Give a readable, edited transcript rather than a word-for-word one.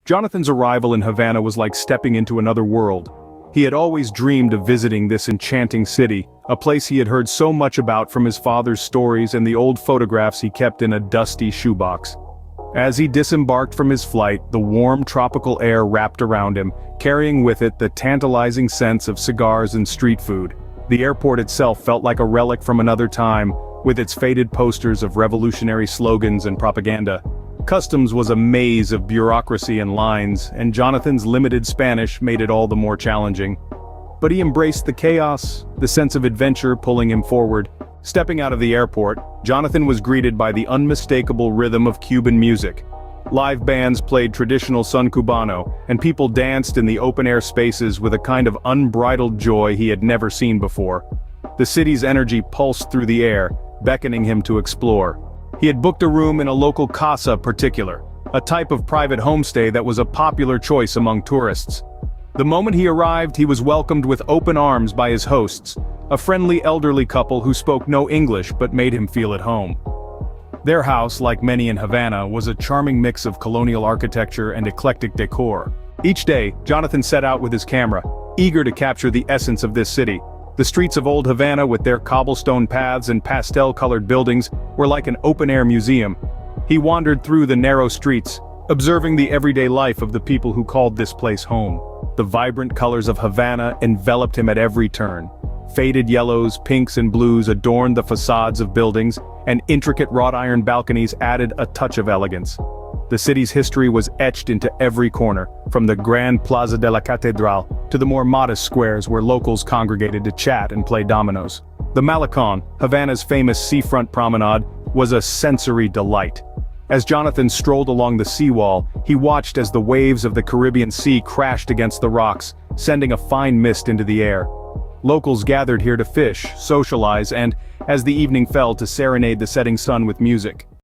Jonathan's arrival in Havana was like stepping into another world. He had always dreamed of visiting this enchanting city, a place he had heard so much about from his father's stories and the old photographs he kept in a dusty shoebox. As he disembarked from his flight, the warm tropical air wrapped around him, carrying with it the tantalizing scents of cigars and street food. The airport itself felt like a relic from another time, with its faded posters of revolutionary slogans and propaganda. Customs was a maze of bureaucracy and lines, and Jonathan's limited Spanish made it all the more challenging. But he embraced the chaos, the sense of adventure pulling him forward. Stepping out of the airport, Jonathan was greeted by the unmistakable rhythm of Cuban music. Live bands played traditional son cubano, and people danced in the open-air spaces with a kind of unbridled joy he had never seen before. The city's energy pulsed through the air, beckoning him to explore. He had booked a room in a local casa particular, a type of private homestay that was a popular choice among tourists. The moment he arrived, he was welcomed with open arms by his hosts, a friendly elderly couple who spoke no English but made him feel at home. Their house, like many in Havana, was a charming mix of colonial architecture and eclectic decor. Each day, Jonathan set out with his camera, eager to capture the essence of this city. The streets of old Havana, with their cobblestone paths and pastel-colored buildings, were like an open-air museum. He wandered through the narrow streets, observing the everyday life of the people who called this place home. The vibrant colors of Havana enveloped him at every turn. Faded yellows, pinks and blues adorned the facades of buildings, and intricate wrought-iron balconies added a touch of elegance. The city's history was etched into every corner, from the Grand Plaza de la Catedral to the more modest squares where locals congregated to chat and play dominoes. The Malecon, Havana's famous seafront promenade, was a sensory delight. As Jonathan strolled along the seawall, he watched as the waves of the Caribbean Sea crashed against the rocks, sending a fine mist into the air. Locals gathered here to fish, socialize, and, as the evening fell, to serenade the setting sun with music.